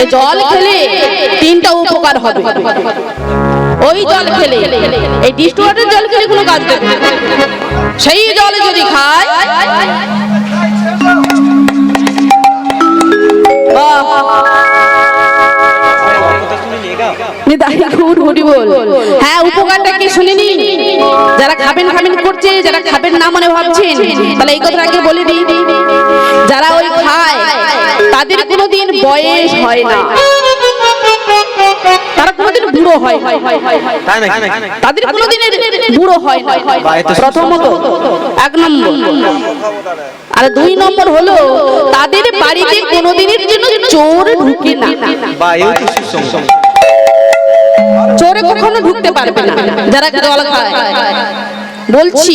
এই জল খেলে তিনটা উপকার হবে। ওই জল খেলে, এই ডিস্টওয়াটার জল খেলে কোনো কাজ দেবে না। সেই জলে যদি খায়, হ্যাঁ উপকারটা কি শুনিনি? যারা খাবেন খাবেন করছে, যারা খাবেন না মনে ভাবছেন, তাহলে এই কথা আগে বলে দিই, যারা ওই খায় তাদের কোনোদিন বয়স হয় না, তারা কোনোদিন বুড়ো হয়, তাদের কোনোদিন বুড়ো হয় না। প্রথমত এক নম্বর, আর দুই নম্বর হলো তাদের বাড়িতে কোনোদিনের জন্য চোর ঢুকে না, চোরে কখনো ঢুকতে পারবে না যারা জল খায় বলছি।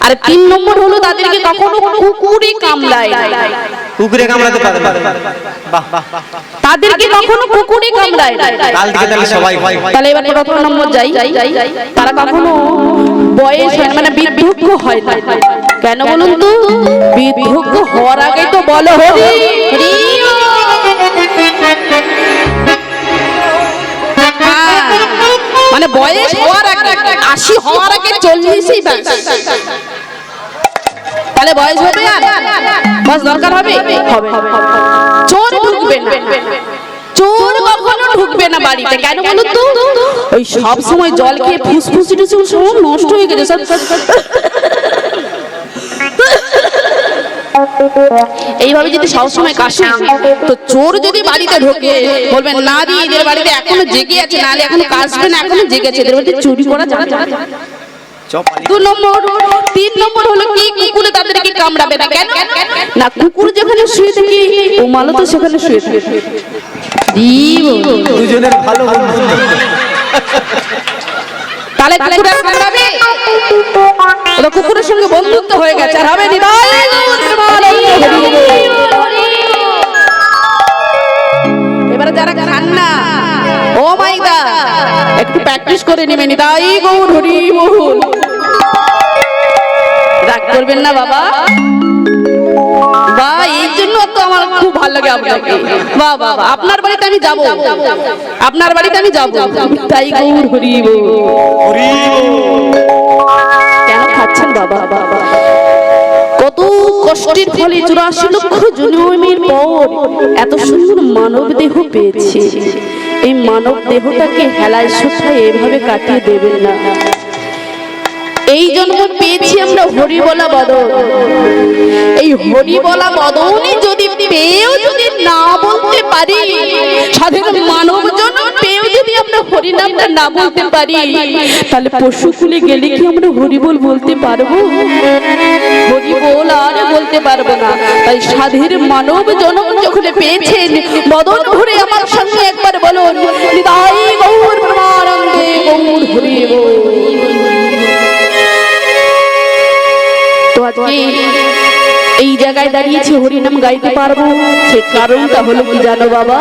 আর তিন নম্বর হলো তাদেরকে কখনো কুকুরে কামড়ায় না, কুকুরে কামড়াতে পারে না, তাদেরকে কখনো কুকুরে কামড়ায় না। কাল থেকে তাহলে সবাই ভয়। তাহলে এবার প্রথম নম্বর যাই, তারা কখনো বয়স হয় মানে বৃদ্ধ হয় না। কেন বলুন তো? বৃদ্ধ হওয়ার আগে তো বলো হরি হরি, মানে বয়স হওয়ার আগে 80 হওয়ার আগে 40ই বাস, তাহলে বয়স হবে আর বাস দরকার হবে হবে। চোর ঢুকবে না, চোর কখনো ঢুকবে না বাড়িতে। কেন বলুন তো? ওই সব সময় জল খেয়ে ফুসফুসি টুসফুস সব নষ্ট হয়ে গেছে সব। এইভাবে যদি সবসময় কাশে, তো চোর যদি বাড়িতে ঢোকে বলবেন না দি এদের বাড়িতে এখনো জেগে আছে, নাহলে এখনো কাশবে না, এখনো জেগে আছে, এদের বাড়িতে চুরি করা যাবে দু নম্বর। তিন নম্বর হলো কি? কুকুরে তাদেরকে কামড়াবে না। কেন না? কুকুর যেখানে শুয়ে থাকে ও মালো তো সেখানে শুয়ে থাকে। দুজনের ভালো বন্ধু, তাহলে কুকুরে কামড়াবে, ওটা কুকুরের সঙ্গে বন্ধুত্ব হয়ে গেছে, আর হবে না। এবারে যারা খান না, ও মাইদা একটু প্র্যাকটিস করে নেবেন। তাই গৌর হরি বল, রাগ করবেন না বাবা। বা এই জন্য তো আমার খুব ভালো লাগে আপনাকে। বাহ বাবা, আপনার বাড়িতে আমি যাব, আপনার বাড়িতে আমি যাব। তাই গৌর হরি বল। কেন খাচ্ছেন বাবা? কত কষ্টের ফলে 84 লক্ষ জন্মের পর এত সুন্দর মানব দেহ পেয়েছে। এই মানব দেহটাকে হেলায় সুথায় এভাবে কাটিয়ে দেবেন না। এই জন্ম পেয়েছি আমরা হরি বলা বদন। এই হরি বলা বদনে যদি পেয়েও যদি না বলতে পারি, সাধারণ মানব জন্ম পেয়েও যদি আমরা হরি নামটা না বলতে পারি, তাহলে পশুকুলে গেলে কি আমরা হরি বল বলতে পারবো? হরি বল আর বলতে পারবো না। তাই সাধের মানব জন্ম যখন পেয়েছেন, বদন ভরে আমার সঙ্গে একবার বলুন, নিতাই গৌর প্রেমানন্দে গৌর হরি বল। তো আজকে এই জায়গায় দাঁড়িয়েছি হরিনাম গাইতে পারবো, সে কারণটা হলো কি জানো বাবা?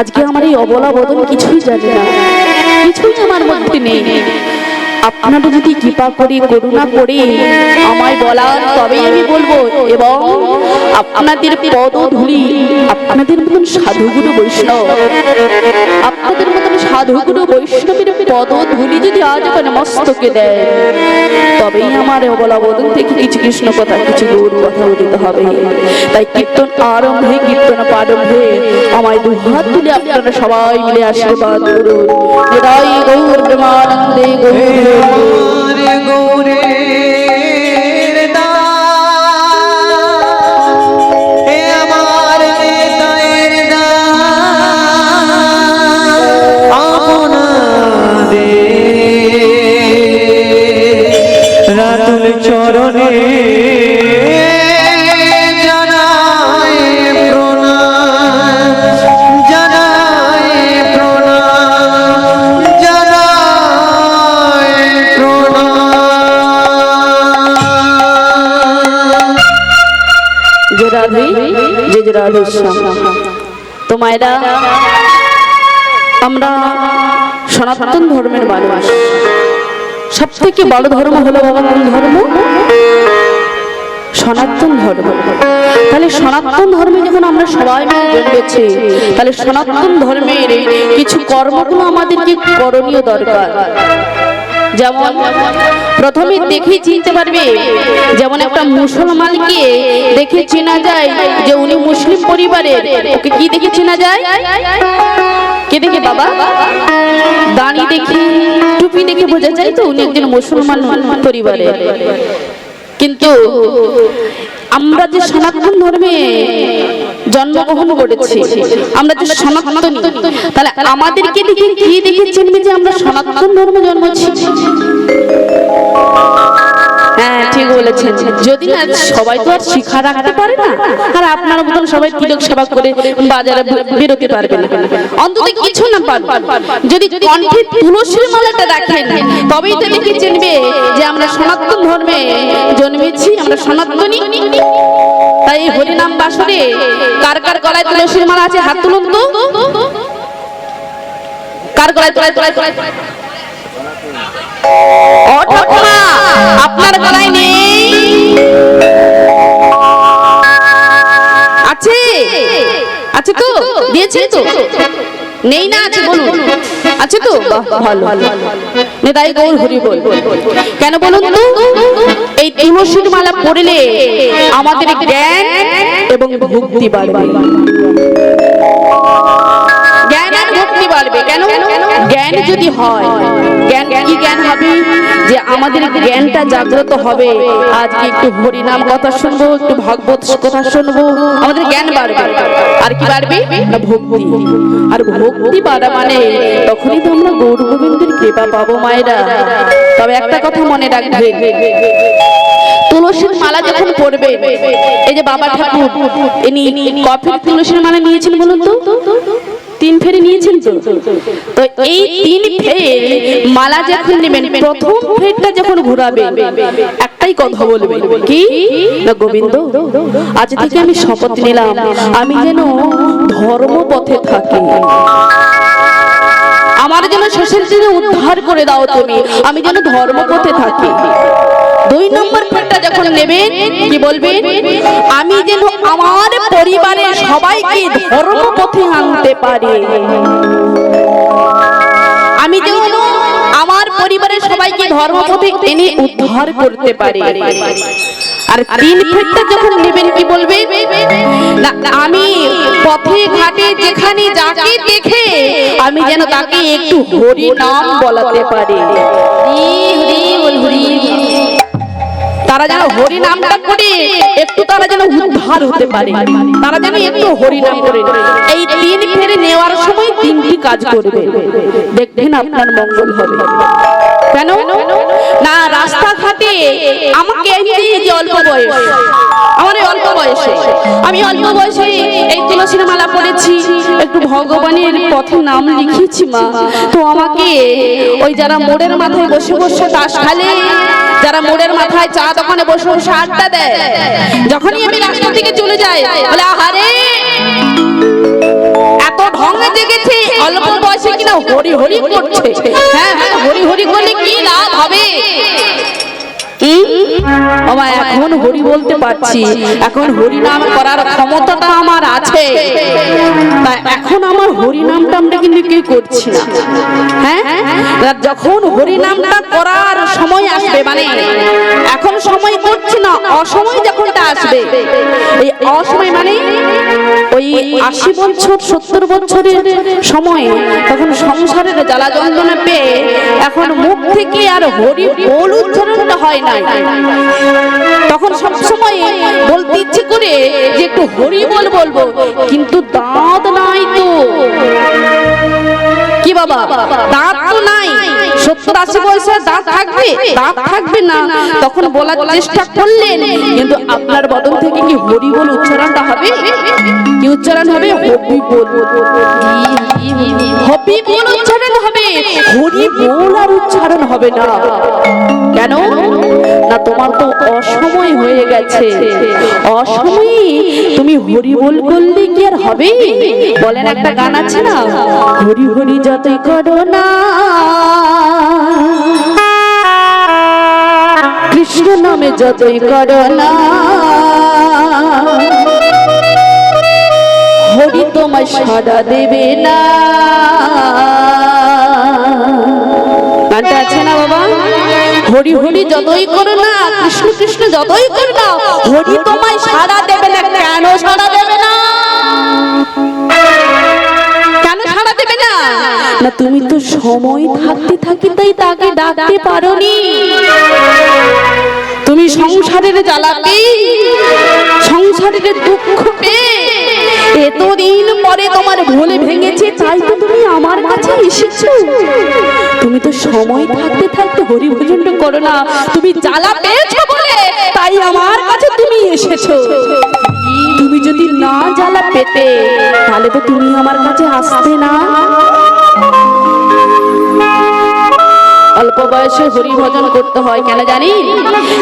আজকে আমার এই অবলা বদন কিছুই জানে না, কিছুই আমার মধ্যে নেই। আপনারা যদি কৃপা করে করুণা করে আমায় বলার তবেই আমি বলবো, এবং আপনাদের পদ ধুলি, আপনাদের মতন সাধুগুরু বৈষ্ণব, আপনাদের মতন সাধুগুরু বৈষ্ণবের পদ ধুলি যদি আজ মানে মস্তকে দেয়, তবেই আমার অবলা বদন থেকে কিছু কৃষ্ণ কথা, কিছু গৌর কথা বলতে হবে। তাই কীর্তন আরম্ভে, কীর্তন প্রারম্ভে আমায় দুহাত তুলে আপনারা সবাই মিলে আশীর্বাদ করুন। নিতাই গৌর প্রেমানন্দে গৌর গৌরে রাতুল চরণে জানায় প্রণাম, জানায় প্রণাম, জানায় প্রণাম। যে রাধে যে রাধে শ্যাম। তো মায়েরা, আমরা সনাতন ধর্মের মানুষ। সব থেকে বড় ধর্ম হলো বাবা কোন ধর্ম? সনাতন ধর্ম। তাহলে সনাতন ধর্মে যখন আমরা সবাই মিলে জন্মেছি, তাহলে সনাতন ধর্মের কিছু কর্মগুলো আমাদেরকে করণীয় দরকার। যেমন প্রথমে দেখে চিনতে পারবে, যেমন একটা মুসলমানকে দেখে চেনা যায় যে উনি মুসলিম পরিবারের। ওকে কি দেখে চেনা যায়? কে দেখে বাবা? দাড়ি দেখে, টুপি দেখে বোঝা যায় তো উনি একজন মুসলমান পরিবারের। কিন্তু আমরা যে সনাতন ধর্মে জন্মগ্রহণ করেছি, আমরা যে সনাতনী, তাহলে আমাদেরকে দেখে কি দেখে চিনবে যে আমরা সনাতন ধর্মে জন্মেছি? হ্যাঁ, ঠিক বলেছেন। যদি না সবাই তো আর শিক্ষা রাখতে পারে না, আর আপনার মতন সবাই তিলক সেবা করে বাজারে বেরোতে পারবে না। অন্তত কিছু না পারবে, যদি কণ্ঠে তুলসীর মালাটা রাখেন, তবেই তো দেখে চিনবে যে আমরা সনাতন ধর্মে জন্মেছি, আমরা সনাতনী। তাই হরিনাম বাসরে কার কার গলায় তুলসীর মালা আছে? হাত তুলুন তো। কার গলায়? আপনার গলায় নেই? আছে? আছে তো? দিয়েছি তো? নেই না আছে বলুন? আছে তো? ভালো। নেতাই গৌর হরি বল। কেন বলুন তো? এই তুলসীর মালা পড়লে আমাদের জ্ঞান এবং ভক্তি বাড়বে। জ্ঞান আর ভক্তি বাড়বে। কেন? জ্ঞান যদি হয়, জ্ঞান কি জ্ঞান হবে? যে আমাদের জ্ঞানটা জাগ্রত হবে। আজকে একটু হরিনাম কথা শুনবো, একটু ভাগবত কথা শুনবো, আমাদের জ্ঞান বাড়বে। আর কি বাড়বে? না ভক্তি। আর ভক্তি বাড়া মানে তখনই তো আমরা গৌর গোবিন্দের কৃপা পাবো মায়েরা। তবে একটা কথা মনে রাখবে, তুলসীর মালা যখন পড়বে, এই যে বাবা ঠাকুর ইনি কফির তুলসীর মালা নিয়েছেন বলুন তো? 3 ফেরে নিয়েছেন তো? তো এই 3 ফের মালা যখন নেবেন, প্রথম ফেরটা যখন ঘোরাবে একটাই কথা বলবেন, কি না গোবিন্দ আজ থেকে আমি শপথ নিলাম আমি যেন ধর্মপথে থাকি, আমার যেন শেষের দিনে উদ্ধার করে দাও তুমি, আমি যেন ধর্মপথে থাকি। 2 নম্বর ফেরটা যখন নেবেন কি বলবেন? আমি যেন আমার পরিবারের সবাইকে ধর্মপথে আনতে পারি, আমি যেন আমার পরিবারের সবাইকে ধর্মপথে এনে উদ্ধার করতে পারি। আর 3 ফেরটা যখন নেবেন কি বলবে? না আমি পথে ঘাটে যেখানে যাকে দেখে আমি যেন তাকে একটু হরি নাম বলাতে পারি, তারা যেন হরি নামটা করে একটু তারা যেন উদ্ধার হতে পারে, তারা যেন একটু হরি নাম করে। এই 3 ফেরে নেওয়ার সময় 3টি কাজ করবে, দেখবেন আপনার মঙ্গল হবে। কেন না? রাস্তাঘাটে আমাকে এই যে অল্প বয়স, আমার এই অল্প বয়সে, আমি অল্প বয়সে এই তুলসীর মালা পড়েছি, একটু ভগবানের পথে নাম লিখেছি মা, তো আমাকে ওই যারা মোড়ের মাথায় বসে বসে তাস খেলে, যারা মোড়ের মাথায় চা দোকানে বসে বসে আড্ডা দেয়, যখনই আমি রাস্তা থেকে চলে যাই বলে আহারে এত ঢঙ্গে জেগেছে, অল্প বয়সে কিনা হরি হরি করছে। হ্যাঁ হ্যাঁ, হরি হরি করলে কি লাভ হবে? এখন হরি বলতে পারছি, এখন হরি নাম করার ক্ষমতাটা আমার আছে, তাই এখন আমার হরি নামটা আমরা কিন্তু কেউ করছি না। হ্যাঁ, যখন হরি নামটা করার সময় আসবে, মানে এখন সময় করছি না, অসময় যখনটা আসবে, এই অসময় মানে ওই 80 বছর 70 বছরের সময়, তখন সংসারের জ্বালা যন্ত্রণা পেয়ে এখন মুখ থেকে আর হরি বল উচ্চারণটা হয় না, তখন সব সময় বলতে ইচ্ছে করে যে একটু হরি বল বলবো, কিন্তু দাঁত নাই তো। কি বাবা, দাঁত তো নাই, 70-80 বয়সে দাঁত থাকবে? দাঁত থাকবে না। তখন বলার চেষ্টা করলেন, কিন্তু আপনার বদন থেকে কি হরি বল উচ্চারণটা হবে? কি উচ্চারণ হবে? হবি বল, হবি বল উচ্চারণ হবে, হরি বল আর উচ্চারণ হবে না। কেন না? তোমার তো অসময় হয়ে গেছে, অসময়ে তুমি হরি বল করলে কি আর হবে? বলেন, একটা গান আছে না, হরি হরি যতই করো না কৃষ্ণ নামে যতই করো না হরি তোমায় সাড়া দেবে না। গানটা আছে না বাবা, হরি হরি যতই করো না, কৃষ্ণ কৃষ্ণ যতই করো না, হরি তোমায় সাড়া দেবে না। কেন সাড়া দেবে না? কেন সাড়া দেবে না? না তুমি তো সময় থাকতে থাকতে তাকে ডাকতে পারোনি। তুমি সংসারের জ্বালা পেয়ে, সংসারের দুঃখ পেয়ে এতদিন পরে তোমার ভুল ভেঙেছে, তাই তো তুমি আমার কাছে এসেছো। তুমি তো সময় থাকতে থাকতে হরি ভজনটা করো না, তুমি জ্বালা পেয়েছো বলে তাই আমার কাছে তুমি এসেছো। তুমি যদি না জ্বালা পেতে তাহলে তো তুমি আমার কাছে আসতে না। অল্প বয়সে হরি ভজন করতে হয় কেন জানি?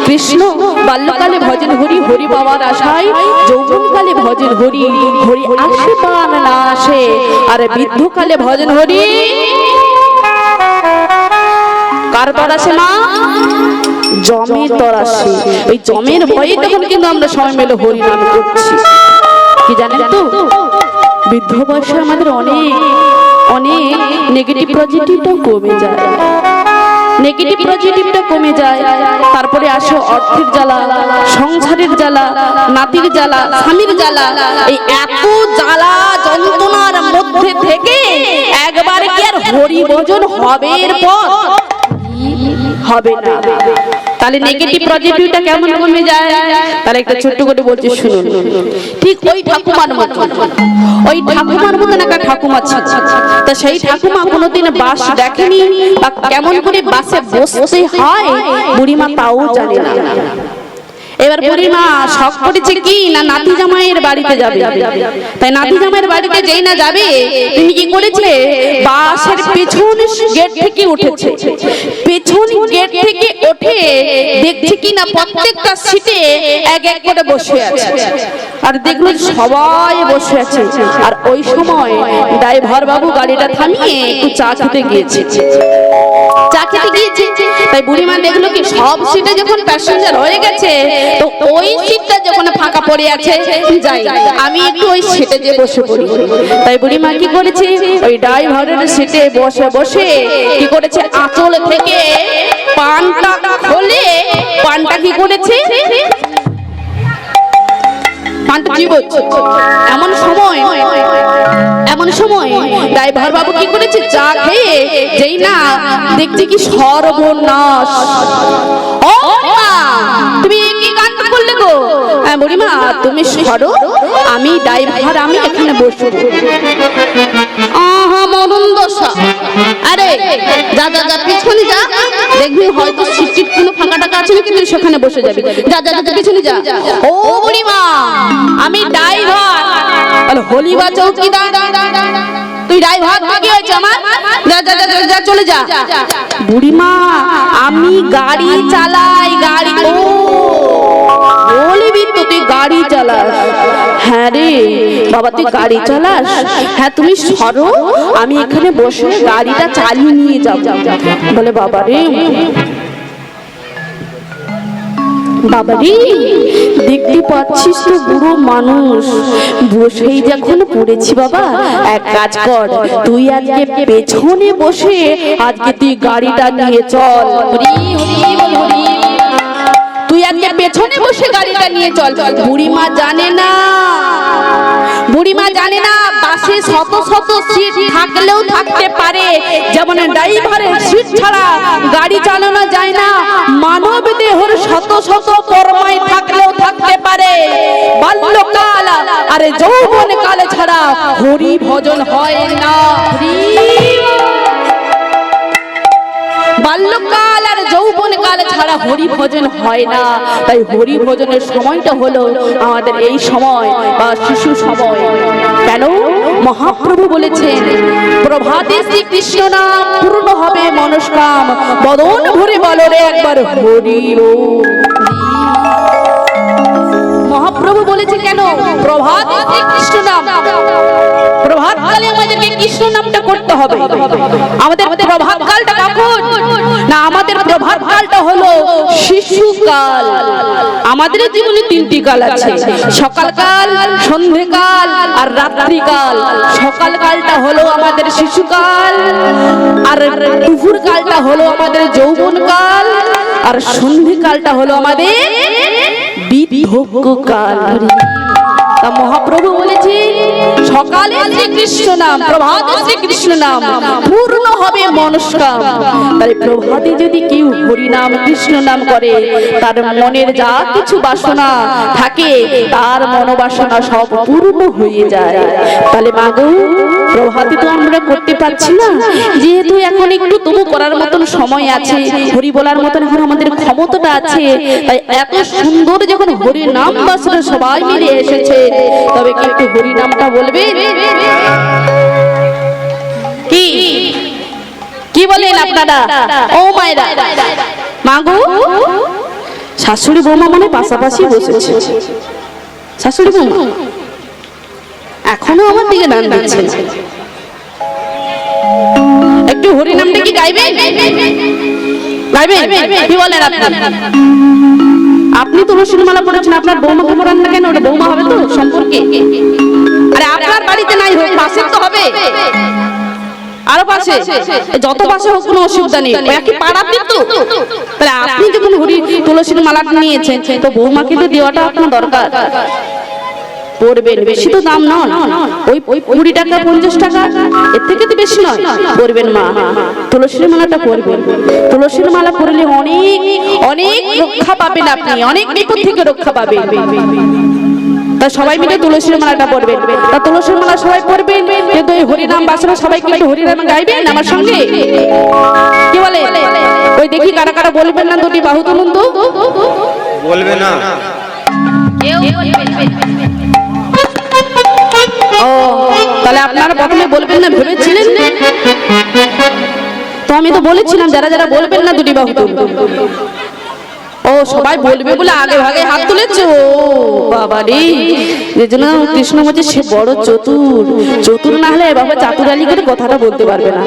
কৃষ্ণ বাল্যকালে ভজন হরি, হরি বাবার আশায় যৌবনকালে ভজন হরি, হরি আসে পান না আসে, আর বৃদ্ধকালে ভজন হরি কার তর আসে না? জমের তর আসে। ওই জমের ভয়ে তখন কিন্তু আমরা সবাই মিলে হরি নাম করছি। কি জানেন তো, বৃদ্ধ বয়সে আমাদের অনেক অনেক নেগেটিভ পজিটিভটা কমে যায়, নেগেটিভ পজিটিভটা কমে যায়। তারপরে আসে অর্থের জ্বালা, সংসারের জ্বালা, নাতির জ্বালা, স্বামীর জ্বালা। এই এত জ্বালা যন্ত্রণার মধ্যে থেকে একবার কি আর হরি ভজন হবে? এরপর হবে না। তাহলে নেগেটিভ পজিটিভটা কেমন কমে যায়? তাহলে একটা ছোট্ট করে বলছি শুনুন। ঠিক ওই ঠাকুমার মতো, ওই ঠাকুমার মতন একটা ঠাকুমা ছিল। তা সেই ঠাকুমা কোনোদিন বাস দেখেনি, বা কেমন করে বাসে বসতে হয় বুড়িমা তাও জানে না। এবার বুড়িমা শখ করেছে কি না নাতি জামাইয়ের বাড়িতে যাবে। তাই নাতি জামাইয়ের বাড়িতে যেই না যাবে, তুমি কি করেছে বাসের পেছন গেট থেকে উঠেছে। পেছন গেট থেকে উঠে দেখছে কি না প্রত্যেকটা সিটে এক এক করে বসে আছে, আর দেখলো সবাই বসে আছে। আর ওই সময় ড্রাইভার বাবু গাড়িটা থামিয়ে একটু চা খেতে গিয়েছে, চা খেতে গিয়েছে। তাই বুড়িমা দেখলো কি সব সিটে যখন প্যাসেঞ্জার হয়ে গেছে, তো ওই সিটটা যখন ফাঁকা পড়ে আছে, যাই আমি একটু ওই সিটে যে বসে পড়ি। তাই বুড়িমা কি করেছে, ওই ড্রাইভারের সিটে বসে বসে কি করেছে, আঁচল থেকে পানটা খুলে পানটা কি করেছে, পানটা চিবোচ্ছে। এমন সময় ড্রাইভার বাবু কি করেছে, চা খেয়ে যেই না দেখছে কি সর্বনাশ। ও মা, তুমি কি কাণ্ড করলে গো? হ্যাঁ বুড়িমা তুমি সরো, আমি ড্রাইভার, আমি এখানে বসবো। আহা মরণ দশা। আরে যা যা যা পিছনে যা, দেখবি হয়তো সিট কোনো ফাঁকা টাকা আছে নাকি, তুই সেখানে বসে যাবি। যা যা যা পিছনে যা। ও বুড়িমা আমি ড্রাইভার, হলিবা চৌকিদার, তুই ড্রাইভার কি হয়েছে আমার? যা যা যা যা চলে যা। বুড়িমা আমি গাড়ি চালাই, গাড়ি। ও বলবি তো তুই গাড়ি চালাস? হ্যাঁ রে বাবা তুই গাড়ি চালাস? হ্যাঁ তুমি সরো, আমি এখানে বসে গাড়িটা চালিয়ে নিয়ে যাব। বলে বাবা রে, বাবারে দেখতে পাচ্ছিস তো বুড়ো মানুষ, বসেই যখন পড়েছি বাবা, এক কাজ কর তুই আজকে পেছনে বসে আজকে তুই গাড়িটা নিয়ে চল। তুই আজকে পেছনে বসে গাড়িটা নিয়ে চল। বুড়িমা জানে না, বুড়িমা জানে না বাসে শত শত সিট থাকলেও থাকতে পারে, যেমন ড্রাইভারের সিট ছাড়া গাড়ি চালানো যায় না, মানব দেহের শত শত কর্মায় থাকলেও থাকতে পারে। বাল্যকাল আর যৌবন কাল ছাড়া হরি ভজন হয় না। বাল্যকাল আর যৌবন কাল ছাড়া হরি ভজন হয় না। তাই হরি ভজনের সময়টা হলো আমাদের এই সময় বা শিশু সময়। কেন? মহাপ্রভু বলেছেন প্রভাতে শ্রীকৃষ্ণ নাম পূর্ণ হবে মনস্কাম, বদন ভরে বলো রে একবার হরি। মহাপ্রভু বলেছে কেন প্রভাত কৃষ্ণ নাম, প্রভাত কালে আমাদেরকে কৃষ্ণ নামটা করতে হবে। আমাদের প্রভাত কালটা কখন না, আমাদের প্রভাত কালটা হলো শিশুকাল। আমাদের জীবনে তিনটি কাল আছে, সকালকাল, সন্ধ্যেকাল আর রাত্রিকাল। সকাল কালটা হলো আমাদের শিশুকাল, আর দুপুর কালটা হলো আমাদের যৌবনকাল, আর সন্ধ্যেকালটা হলো আমাদের বিধব্যকাল। তা মহাপ্রভু বলেছে সকালে শ্রীকৃষ্ণ নাম, প্রভাতে শ্রীকৃষ্ণ নাম, পূর্ণ হবে মনস্কাম। তাই প্রভাতে যদি কেউ হরি নাম কৃষ্ণ নাম করে, তার মনের যা কিছু বাসনা থাকে তার মনোবাসনা সব পূর্ণ হয়ে যায়। তাহলে মাগো প্রভাতে তো আমরা করতে পারছি না, যেহেতু এখন একটু তবু করার মতন সময় আছে, হরি বলার মতন এখন আমাদের ক্ষমতাটা আছে, তাই এত সুন্দর যখন হরি নাম বাসনা সবাই মিলে এসেছে, তবে কিন্তু হরি নামটা বলবে কি কি বলেন আপনারা ও মায়েরা? মাগো শাশুড়ি বৌমা মানে পাশাপাশি বসেছে, শাশুড়ি বৌমা এখনো আমার দিকে নাম দিচ্ছে। একটু হরি নামটা কি গাইবেন? গাইবেন কি বলেন আপনারা? আপনি তুলসীর মালা পড়েছেন, আপনার বৌমাকে পড়ান না কেন? ওটা বৌমা হবে তো সম্পর্কে। আরে আপনার বাড়িতে নাই হোক, পাশে তো হবে, আরো পাশে, যত পাশে হোক কোনো অসুবিধা নেই, একই পাড়াতে তো। তাহলে আপনি যখন হরি তুলসীর মালাটা নিয়েছেন, তো বৌমাকে তো দেওয়াটা আপনার দরকার। পড়বেন, বেশি তো দাম নয়, ওই 20 টাকা 50 টাকা, এর থেকে তো বেশি নয়। পড়বেন মা, তুলসীর মালাটা পড়বেন। তুলসীর মালা পড়লে অনেক অনেক রক্ষা পাবেন আপনি, অনেক বিপদ থেকে রক্ষা পাবেন। তা সবাই মিলে তুলসীর মালাটা পড়বেন। তা তুলসীর মালা সবাই পড়বেন, কিন্তু এই হরিনাম বাসনা সবাই কিন্তু হরিনাম গাইবেন আমার সঙ্গে, কি বলে? ওই দেখি কারা কারা বলবেন না, দুটি বাহু তুলুন তো। বলবে না কেউ বলবে? ও তাহলে আপনারা প্রথমে বলবেন না ভেবেছিলেন? তো আমি তো বলেছিলাম যারা যারা বলবেন না দুটি বাহু তুলুন। ও সবাই বলবে বলে আগে ভাগে হাত তুলেছে। ও বাবা রে, যে জন্য কৃষ্ণ বলছে সে বড় চতুর, চতুর না হলে বাবা চাতুর আলী করে কথাটা বলতে পারবে না।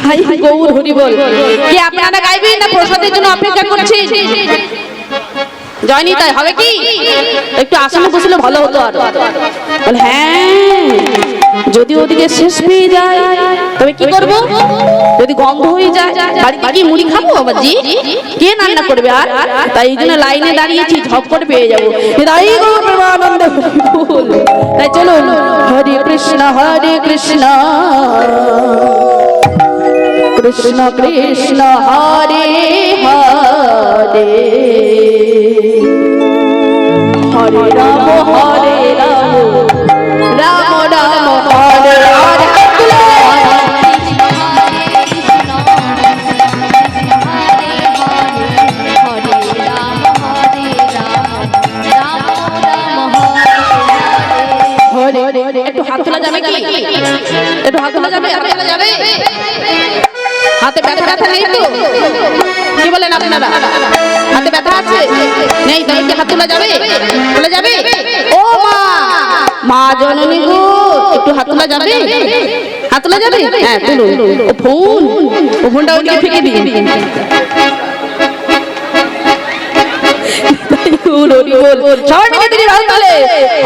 ভাই গৌর হরি বল। কি আপনারা গাইবেন না প্রসাদের জন্য অপেক্ষা করছেন? জয়নি তাই হবে কি? একটু আসলে বসলে ভালো হতো। আর বলে হ্যাঁ, যদি ওদিকে শেষ পেয়ে যায় তবে কি করব? যদি গন্ধ হয়ে যায় বাড়িতে কি মুড়ি খাবো বাবাজি? কে রান্না করবে? আর তাই এই জন্য লাইনে দাঁড়িয়েছি, ঝপ করে পেয়ে যাবো। তাই তাই চলুন, হরে কৃষ্ণ কৃষ্ণ কৃষ্ণ হরে হরে, হরে রাম রাম রাম হরে হরে। একটু হাত তোলা যাবে কি? একটু হাত তোলা যাবে? হাতে ব্যথা ব্যথা নেই তো? কি বলেন আপনারা? হাতে ব্যথা আছে? নেই? তবে কি হাত তোলা যাবে? তোলা যাবে? ও মা, মা জননী গো, একটু হাত তোলা যাবে? হাত তোলা যাবে? হ্যাঁ তুলুন। ও ফোনটা ওইদিকে ফেঁকে দিন।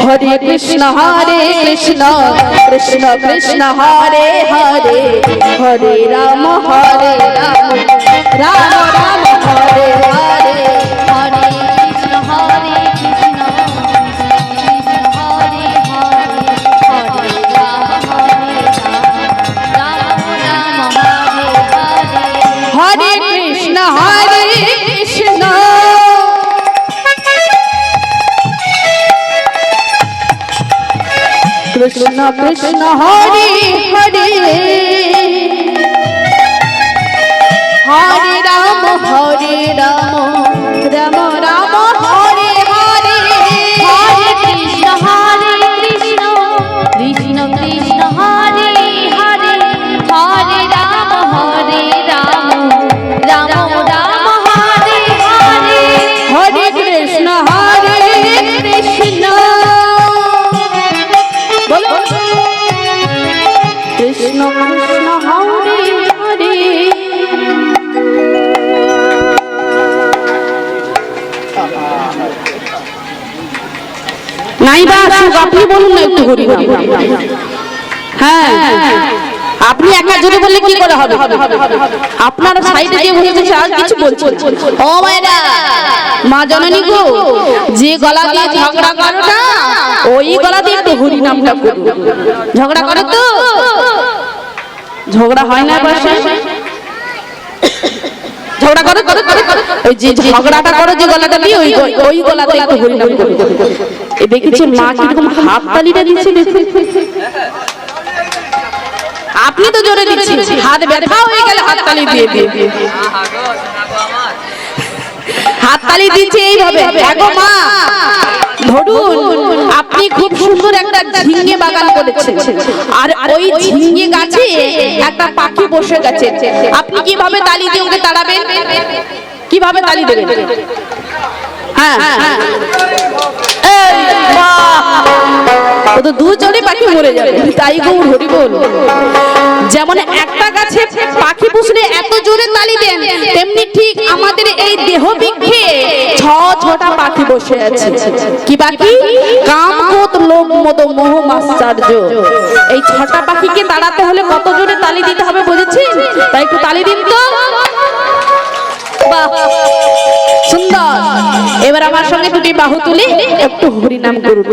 হরে কৃষ্ণ কৃষ্ণ কৃষ্ণ হরে হরে, হরে রাম রাম রাম হরে হরে। হরে কৃষ্ণ কৃষ্ণ কৃষ্ণ কৃষ্ণ হরে হরে, হরে রাম রাম রাম হরে হরে। হরে কৃষ্ণ কৃষ্ণ কৃষ্ণ হরে হরে, হরে রাম রাম রাম হরে হরে। হরে কৃষ্ণ কৃষ্ণ কৃষ্ণ কৃষ্ণ হরে হরে। নাইবা আসুক, আপনি বলুন না একটু হরি নাম। হ্যাঁ, আপনি একা জোরে বললে কি করে হবে? আপনার সাইডে যে বসেছে আর কিছু বলছেন। ও মায়েরা, মা জননী গো, যে গলা দিয়ে ঝগড়া করো না, ওই গলা দিয়ে একটু হরি নামটা করো। ঝগড়া করো তো? ঝগড়া হয় না বাসায়? ঝগড়া করো, ওই যে ঝগড়াটা করো যে গলাটা দিয়ে, ওই গলাতে একটু হরি নাম করো। এ দেখেছেন মা কিরকম হাত তালিটা দিচ্ছে, দেখুন। আপনি তো জোরে দিচ্ছেন, হাত ব্যথা হয়ে গেলে হাত তালি দিয়ে দিয়ে হাত তালি দিচ্ছে এইভাবে। দেখো মা, ধরুন আপনি খুব সুন্দর একটা ঝিঙে বাগান করেছেন, আর ওই ঝিঙে গাছে একটা পাখি বসে গেছে, আপনি কিভাবে তালি দিয়ে ওকে তাড়াবেন? কিভাবে তালি দেবেন? হ্যাঁ, ও তো দুজনে পাখি মরে যাবে, তাই গৌর হরি বল। যেমন একটা গাছে পাখি পুষলে এত জোরে তালি দেন, তেমনি ঠিক আমাদের এই দেহ বৃক্ষে ছটা পাখি বসে আছে। কি পাখি? কাম, ক্রোধ, লোভ, মোহ, মোহ, মাৎসর্য। এই ছটা পাখিকে তাড়াতে হলে কত জোরে তালি দিতে হবে বুঝেছেন? তাই একটু তালি দিন তো। বাহ, সুন্দর। এবার আমার সঙ্গে দুটি বাহু তুলে একটু হরিনাম করুন।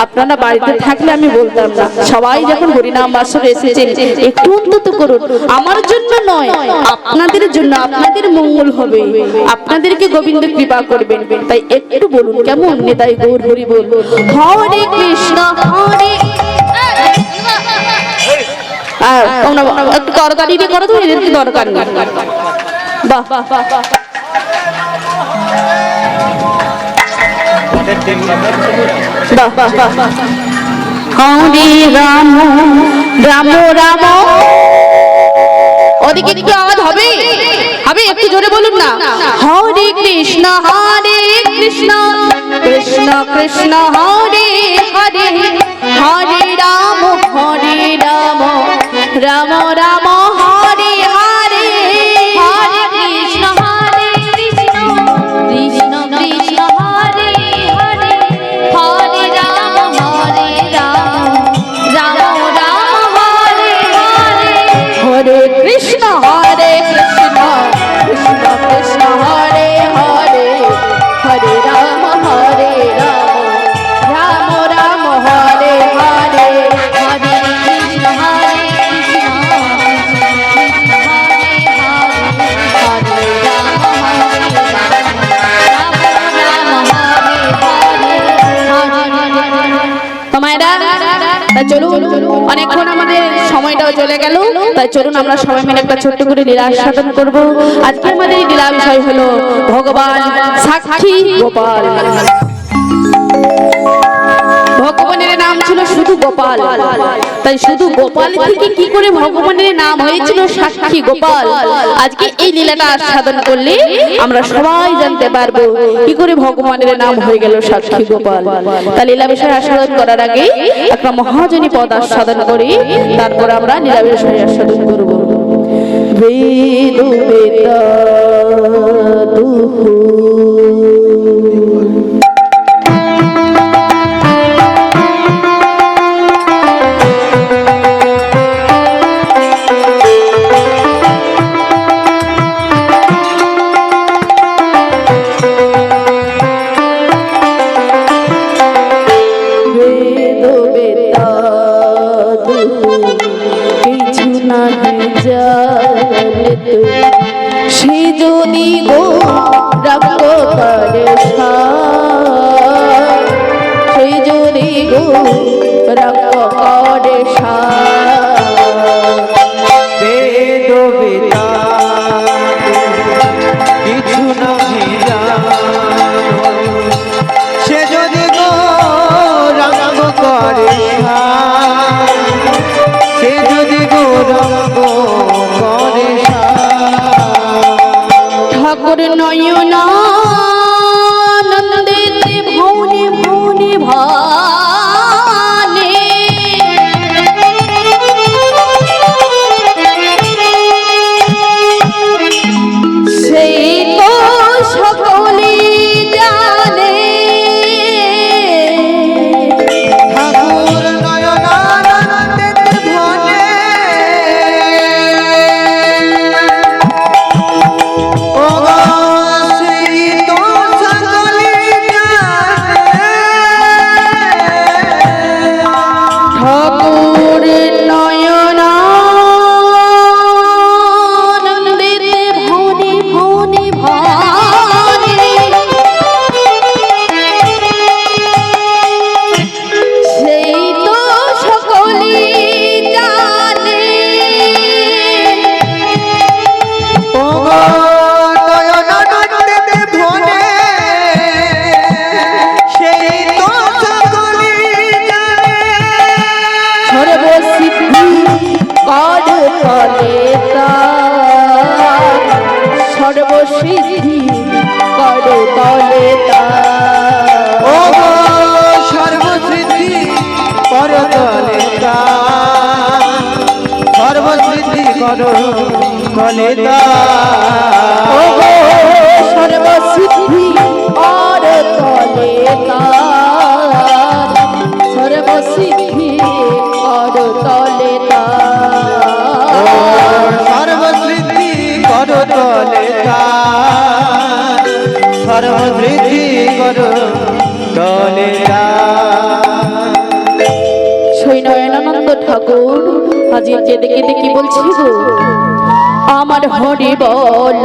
আপনারা বাড়িতে থাকলে আমি বলতাম না, সবাই যখন হরিনাম বাসরে এসেছেন একটু অন্তত করুন। আমার জন্য নয়, আপনাদের জন্য, আপনাদের মঙ্গল হবে, আপনাদেরকে গোবিন্দ কৃপা করবেন, তাই একটু বলুন কেমন? নেতাই গৌর হরি বল। হরে কৃষ্ণ হরে। একটু তরকারি দিয়ে করো তো, এদেরকে দরকার নেই। বাহ বাহ বাহ বাহ। হরে রাম রাম রাম। ওদিকে কি আওয়াজ হবে? হবে, একটু জোরে বলুন না। হরে কৃষ্ণ কৃষ্ণ কৃষ্ণ হরে হরে, হরে রাম রাম রাম হরে হরে। হরে কৃষ্ণ কৃষ্ণ কৃষ্ণ কৃষ্ণ হরে হরে, হরে রাম রাম রাম হরে হরে। হরে কৃষ্ণ কৃষ্ণ কৃষ্ণ কৃষ্ণ হরে হরে, হরে রাম রাম রাম হরে হরে। হরে কৃষ্ণ কৃষ্ণ কৃষ্ণ হরে হরে, হরে রাম রাম হরে হরে। মায়েরা, তাই চলুন, অনেকক্ষণ আমাদের সময়টাও চলে গেল, তাই চলুন আমরা সবাই মিলে একটা ছোট্ট করে লীলা সাধন করব। আজকে আমাদের এই লীলা বিষয় হলো ভগবান সাক্ষী গোপাল। ভগবানের নাম ছিল শুধু গোপাল, তাই শুধু গোপাল থেকে কি করে ভগবানের নাম হয়েছিল সাক্ষী গোপাল। আজকে এই লীলাটা সাধন করলে আমরা সবাই জানতে পারবো কি করে ভগবানের নাম হয়ে গেল সাক্ষী গোপাল। তাই লীলা বিষয় আস্বাদন করার আগে একটা মহাজনী পদ আস্বাদন করি, তারপর আমরা লীলা বিষয় আস্বাদন করব। বেদ বেদাদু সে যদি গো রঙ্গ করে, সে যদি গো রঙ্গ করে। বেদ বেদান্ত কিছু নাহি জানো, সে যদি গৌরাঙ্গ করে, সে যদি গৌরাঙ্গ করে। ঠাকুর নয়নানন্দেতে ভৌনি ভৌনি ভানে, ঠাকুর নয়নানন্দিতে ভনি ভনি ভানি সেই তো সকলেই জানে ও গো নয়নানন্দে ভনে সেই তো সকলে জানে সর্বসিদ্ধি কর তলে তার সর্বসিদ্ধি কর তলে তার ও গো সর্বসিদ্ধি করতলে সর্বসিদ্ধি করো তলে ও গো সর্বসিদ্ধি কর তলে তার সর্বসিদ্ধি কর তলে তার সর্বসিদ্ধি করো তলে সর্বসিদ্ধি করো তলে সেই নয়নানন্দ ঠাকুর আজি কেঁদে কেঁদে কি বলছি গো আমার হরি বল